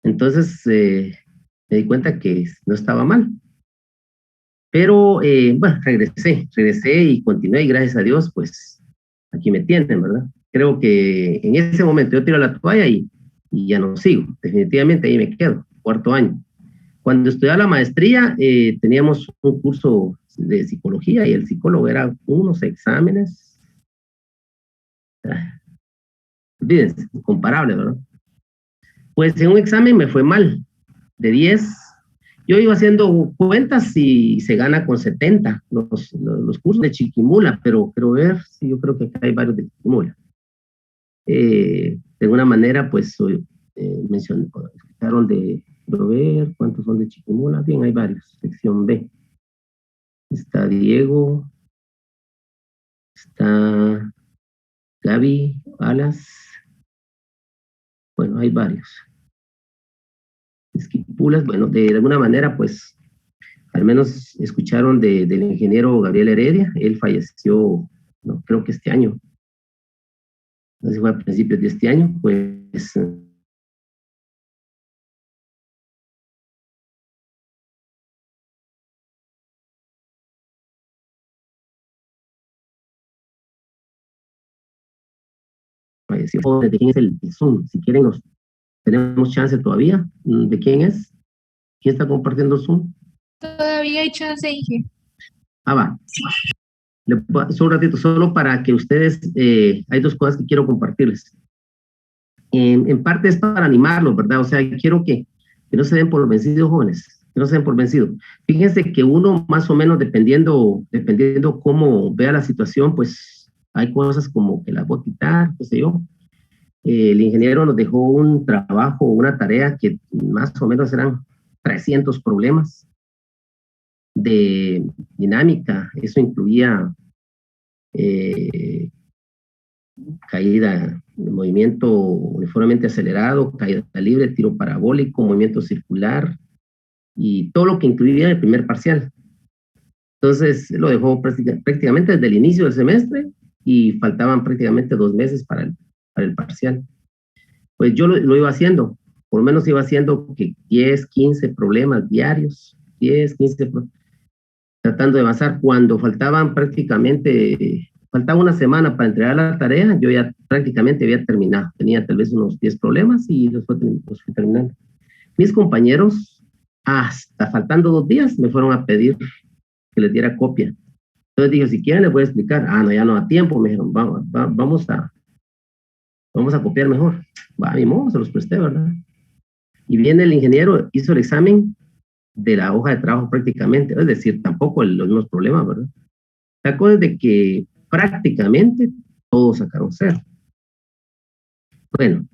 Entonces, me di cuenta que no estaba mal. Pero, bueno, regresé y continué, y gracias a Dios, pues, aquí me tienen, ¿verdad? Creo que en ese momento yo tiro la toalla y ya no sigo. Definitivamente ahí me quedo, cuarto año. Cuando estudiaba la maestría, teníamos un curso de psicología y el psicólogo era unos exámenes. Olvídense, incomparable, ¿verdad? Pues en un examen me fue mal, de 10. Yo iba haciendo cuentas y se gana con 70 los cursos de Chiquimula, pero ver si yo creo que acá hay varios de Chiquimula. De alguna manera, pues, escucharon de ver cuántos son de Chiquimula. Bien, hay varios. Sección B. Está Diego, está Gaby, Alas. Bueno, hay varios. Esquipulas, bueno, de alguna manera, pues, al menos escucharon del ingeniero Gabriel Heredia. Él falleció, no, creo que este año. No sé si fue a principios de este año, pues. Falleció. ¿De quién es el Zoom? Si quieren, tenemos chance todavía. ¿De quién es? ¿Quién está compartiendo Zoom? Todavía hay chance, Inge. Va. Solo un ratito, solo para que ustedes, hay dos cosas que quiero compartirles. En parte es para animarlos, ¿verdad? O sea, quiero que no se den por vencidos, jóvenes, que no se den por vencidos. Fíjense que uno, más o menos, dependiendo cómo vea la situación, pues hay cosas como que las voy a quitar, qué sé yo. El ingeniero nos dejó un trabajo, una tarea que más o menos eran 300 problemas de dinámica. Eso incluía caída, movimiento uniformemente acelerado, caída libre, tiro parabólico, movimiento circular y todo lo que incluía el primer parcial. Entonces lo dejó prácticamente desde el inicio del semestre y faltaban prácticamente 2 meses para el parcial. Pues yo lo iba haciendo, por lo menos iba haciendo que 10, 15 problemas diarios, 10, 15 problemas, tratando de avanzar. Cuando faltaba una semana para entregar la tarea, yo ya prácticamente había terminado. Tenía tal vez unos 10 problemas y los fui terminando. Mis compañeros, hasta faltando 2 días, me fueron a pedir que les diera copia. Entonces dije, si quieren les voy a explicar. No, ya no da tiempo. Me dijeron, vamos a copiar mejor. Ni modo, se los presté, ¿verdad? Y viene el ingeniero, hizo el examen de la hoja de trabajo prácticamente, es decir, tampoco los mismos problemas, ¿verdad? Sacó desde que prácticamente todos sacaron 0. Bueno,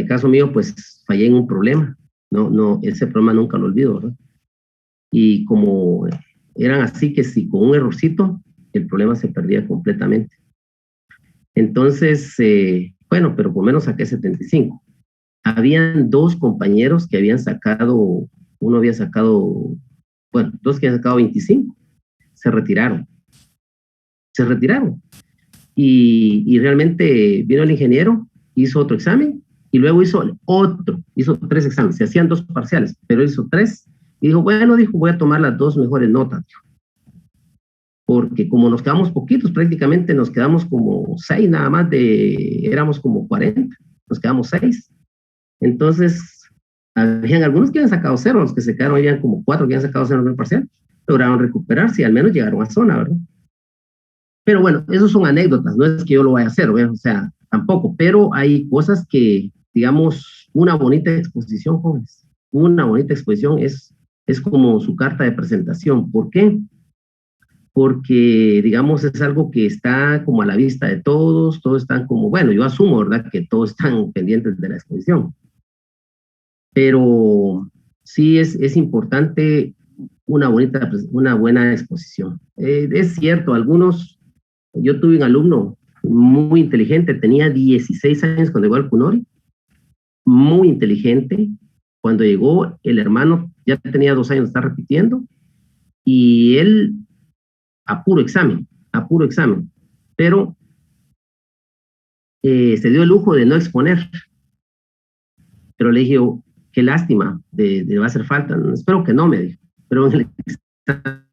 caso mío, pues fallé en un problema. No, ese problema nunca lo olvido, ¿verdad? Y como eran así que si con un errorcito, el problema se perdía completamente. Entonces, bueno, pero por lo menos saqué 75. Habían 2 compañeros que habían sacado, uno había sacado, bueno, 2 que habían sacado 25, se retiraron. Y realmente vino el ingeniero, hizo otro examen, y luego hizo 3 exámenes. Se hacían 2 parciales, pero hizo 3, y dijo, voy a tomar las 2 mejores notas, porque como nos quedamos poquitos, prácticamente nos quedamos como 6 nada más, éramos como 40, nos quedamos 6. Entonces, habían algunos que habían sacado 0, los que se quedaron habían como 4 que habían sacado 0 en el parcial, lograron recuperarse y al menos llegaron a zona, ¿verdad? Pero bueno, esos son anécdotas, no es que yo lo vaya a hacer, ¿verdad? O sea, tampoco, pero hay cosas que, digamos, una bonita exposición, jóvenes, una bonita exposición es como su carta de presentación. ¿Por qué? Porque, digamos, es algo que está como a la vista de todos están como, bueno, yo asumo, ¿verdad?, que todos están pendientes de la exposición. Pero sí es importante una buena exposición. Es cierto, yo tuve un alumno muy inteligente, tenía 16 años cuando llegó al CUNORI, muy inteligente. Cuando llegó, el hermano ya tenía 2 años de estar repitiendo, y él a puro examen, pero se dio el lujo de no exponer. Pero le dije, oh, qué lástima, de va a hacer falta. Espero que no, me dijo. Pero en el examen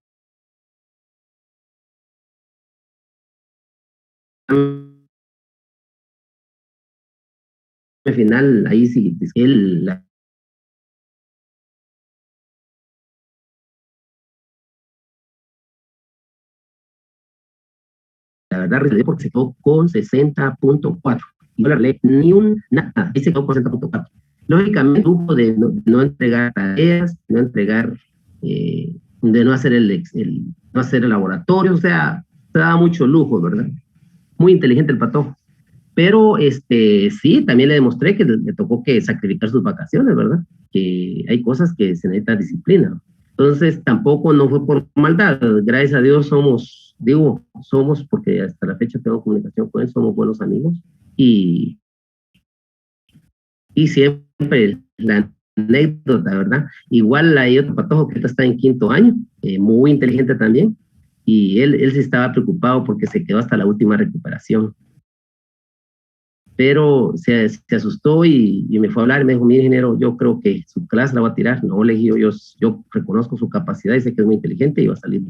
final, ahí sí, él la verdad recibió porque se quedó con 60.4. Y no le hablé ni un nada, ahí se quedó con 60.4. Lógicamente, tuvo de no entregar tareas, de no hacer no hacer el laboratorio, o sea, se daba mucho lujo, ¿verdad? Muy inteligente el patojo. Pero sí, también le demostré que le tocó que sacrificar sus vacaciones, ¿verdad? Que hay cosas que se necesita disciplina. Entonces, tampoco no fue por maldad. Gracias a Dios somos, porque hasta la fecha tengo comunicación con él, somos buenos amigos. Y siempre la anécdota, ¿verdad? Igual hay otro patojo que está en 5º año, muy inteligente también, y él sí estaba preocupado porque se quedó hasta la última recuperación. Pero se asustó y me fue a hablar y me dijo, mire, ingeniero, yo creo que su clase la va a tirar. No, le dije, yo reconozco su capacidad y sé que es muy inteligente y va a salir.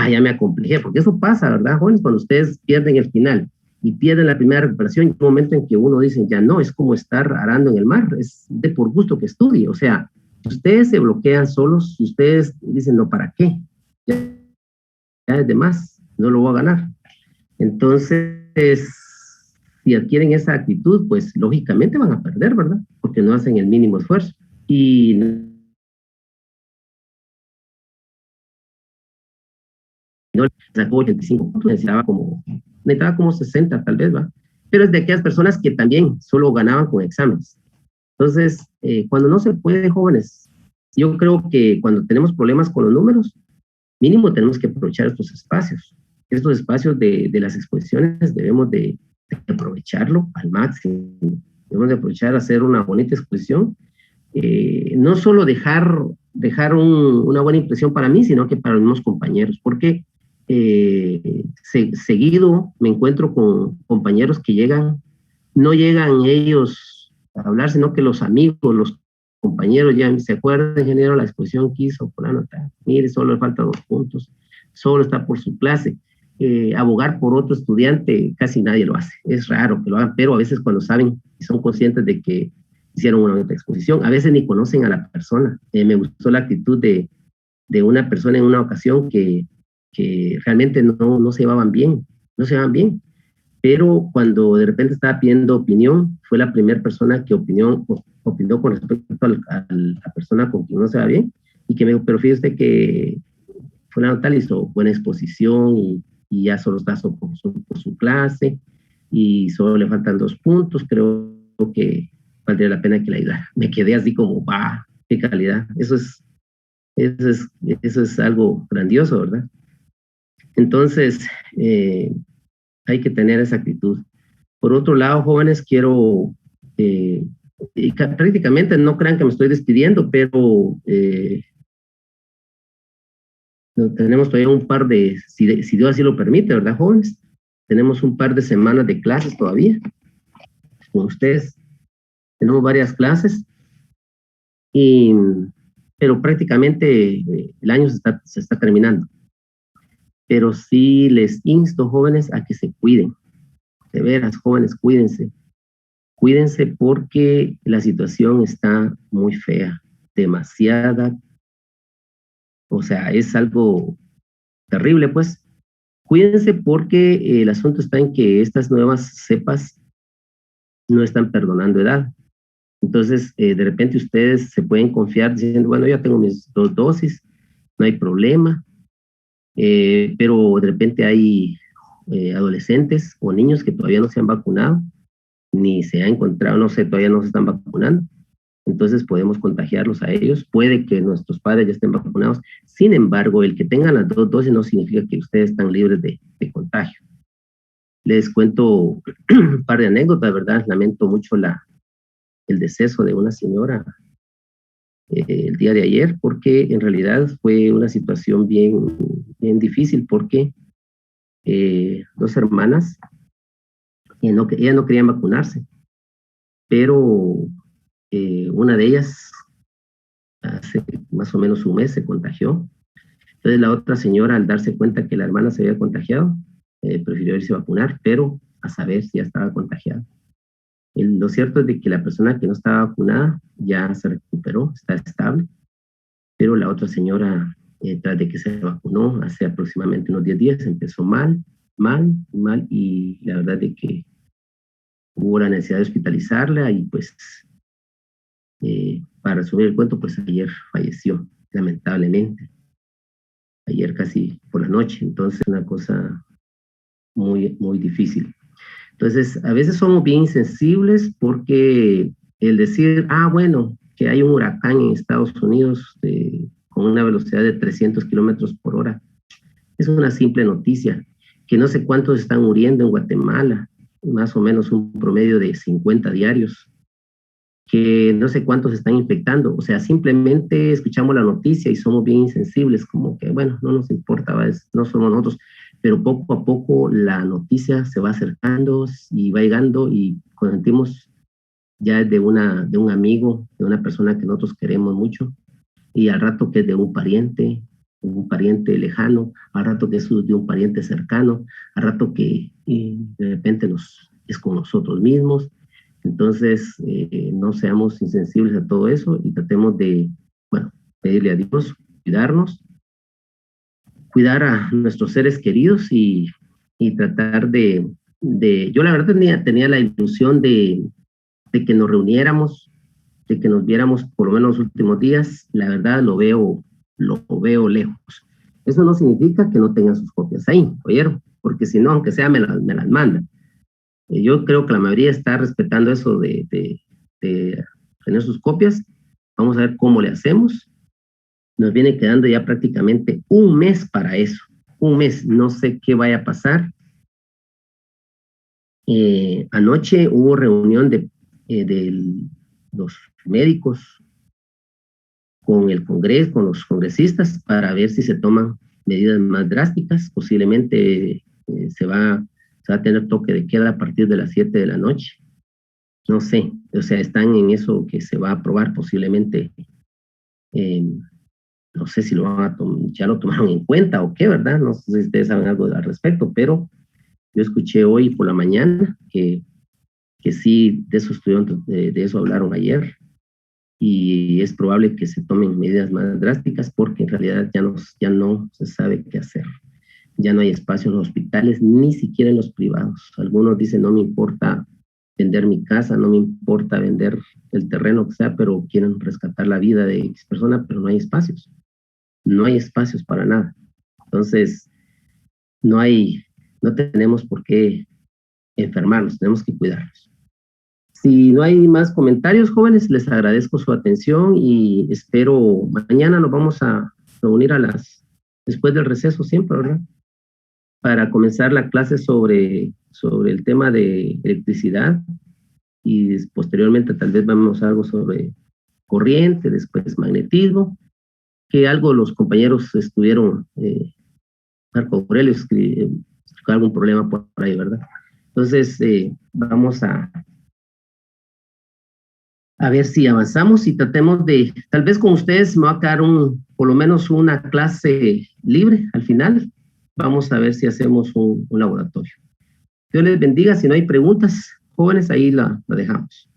Ya me acomplejé, porque eso pasa, ¿verdad, jóvenes? Cuando ustedes pierden el final y pierden la primera recuperación, hay un momento en que uno dice, ya no, es como estar arando en el mar, es de por gusto que estudie. O sea, ustedes se bloquean solos, ustedes dicen, no, ¿para qué? Ya es de más, no lo voy a ganar. Entonces, si adquieren esa actitud, pues lógicamente van a perder, ¿verdad? Porque no hacen el mínimo esfuerzo. Y no sacó 85 puntos, necesitaba como 60 tal vez, ¿va? Pero es de aquellas personas que también solo ganaban con exámenes. Entonces, cuando no se puede, jóvenes, yo creo que cuando tenemos problemas con los números, mínimo tenemos que aprovechar estos espacios de las exposiciones, debemos de aprovecharlo al máximo, debemos de aprovechar hacer una bonita exposición, no solo dejar una buena impresión para mí, sino que para los mismos compañeros, porque seguido me encuentro con compañeros que no llegan ellos a hablar, sino que los amigos, los compañeros ya se acuerdan, ingeniero, la exposición que hizo, mire, solo le faltan 2 puntos, solo está por su clase. Abogar por otro estudiante, casi nadie lo hace. Es raro que lo hagan, pero a veces cuando saben y son conscientes de que hicieron una bonita exposición, a veces ni conocen a la persona. Me gustó la actitud de una persona en una ocasión que realmente no se llevaban bien, pero cuando de repente estaba pidiendo opinión, fue la primera persona que opinó con respecto a la persona con quien no se va bien, y que me dijo, pero fíjese que fulano tal hizo buena exposición y ya solo está por su clase y solo le faltan 2 puntos, creo que valdría la pena que la ayudara. Me quedé así como, qué calidad. Eso es algo grandioso, ¿verdad? Entonces, hay que tener esa actitud. Por otro lado, jóvenes, quiero, y prácticamente no crean que me estoy despidiendo, pero tenemos todavía un par de, si Dios así lo permite, ¿verdad, jóvenes? Tenemos un par de semanas de clases todavía con ustedes. Tenemos varias clases, pero prácticamente el año se está terminando. Pero sí les insto, jóvenes, a que se cuiden. De veras, jóvenes, cuídense. Cuídense porque la situación está muy fea, demasiada. O sea, es algo terrible, pues. Cuídense porque el asunto está en que estas nuevas cepas no están perdonando edad. Entonces, de repente ustedes se pueden confiar diciendo, bueno, ya tengo mis 2 dosis, no hay problema. Pero de repente hay adolescentes o niños que todavía no se han vacunado, ni se ha encontrado, no sé, todavía no se están vacunando. Entonces podemos contagiarlos a ellos. Puede que nuestros padres ya estén vacunados. Sin embargo, el que tengan las 2 dosis no significa que ustedes están libres de contagio. Les cuento un par de anécdotas, ¿verdad? Lamento mucho el deceso de una señora el día de ayer, porque en realidad fue una situación bien difícil, porque 2 hermanas, ellas no querían vacunarse, pero una de ellas hace más o menos un mes se contagió. Entonces la otra señora, al darse cuenta que la hermana se había contagiado, prefirió irse a vacunar, pero a saber si ya estaba contagiada. Lo cierto es de que la persona que no estaba vacunada ya se recuperó, está estable, pero la otra señora, tras de que se vacunó hace aproximadamente unos 10 días, empezó mal, y la verdad de que hubo la necesidad de hospitalizarla y pues, para resumir el cuento, pues ayer falleció, lamentablemente. Ayer casi por la noche, entonces una cosa muy difícil. Entonces, a veces somos bien insensibles porque el decir, bueno, que hay un huracán en Estados Unidos con una velocidad de 300 kilómetros por hora, es una simple noticia. Que no sé cuántos están muriendo en Guatemala, más o menos un promedio de 50 diarios, que no sé cuántos están infectando. O sea, simplemente escuchamos la noticia y somos bien insensibles, como que, bueno, no nos importa, no somos nosotros. Pero poco a poco la noticia se va acercando y va llegando y sentimos ya de un amigo, de una persona que nosotros queremos mucho, y al rato que es de un pariente lejano, al rato que es de un pariente cercano, al rato que de repente es con nosotros mismos. Entonces, no seamos insensibles a todo eso y tratemos de, pedirle a Dios, cuidar a nuestros seres queridos y tratar de yo la verdad tenía la ilusión de que nos reuniéramos, de que nos viéramos por lo menos los últimos días. La verdad lo veo lejos. Eso no significa que no tengan sus copias ahí, ¿oyeron? Porque si no, aunque sea, me las mandan. Yo creo que la mayoría está respetando eso de tener sus copias. Vamos a ver cómo le hacemos. Nos viene quedando ya prácticamente un mes para eso. Un mes, no sé qué vaya a pasar. Anoche hubo reunión de los médicos con el Congreso, con los congresistas, para ver si se toman medidas más drásticas. Posiblemente se va a tener toque de queda a partir de las 7 de la noche. No sé, o sea, están en eso que se va a aprobar posiblemente. No sé si ya lo tomaron en cuenta o qué, ¿verdad? No sé si ustedes saben algo al respecto, pero yo escuché hoy por la mañana que sí, de eso hablaron ayer, y es probable que se tomen medidas más drásticas porque en realidad ya no se sabe qué hacer. Ya no hay espacio en los hospitales, ni siquiera en los privados. Algunos dicen, no me importa vender mi casa, no me importa vender el terreno que sea, pero quieren rescatar la vida de X persona, pero no hay espacios. No hay espacios para nada. Entonces, no tenemos por qué enfermarnos, tenemos que cuidarnos. Si no hay más comentarios, jóvenes, les agradezco su atención y espero mañana nos vamos a reunir después del receso siempre, ¿verdad? Para comenzar la clase sobre el tema de electricidad y posteriormente tal vez vamos a algo sobre corriente, después magnetismo, que algo los compañeros estuvieron, Marco Aurelio algún problema por ahí, ¿verdad? Entonces, vamos a ver si avanzamos y tratemos de, tal vez con ustedes me va a quedar por lo menos una clase libre al final. Vamos a ver si hacemos un laboratorio. Dios les bendiga. Si no hay preguntas, jóvenes, ahí la dejamos.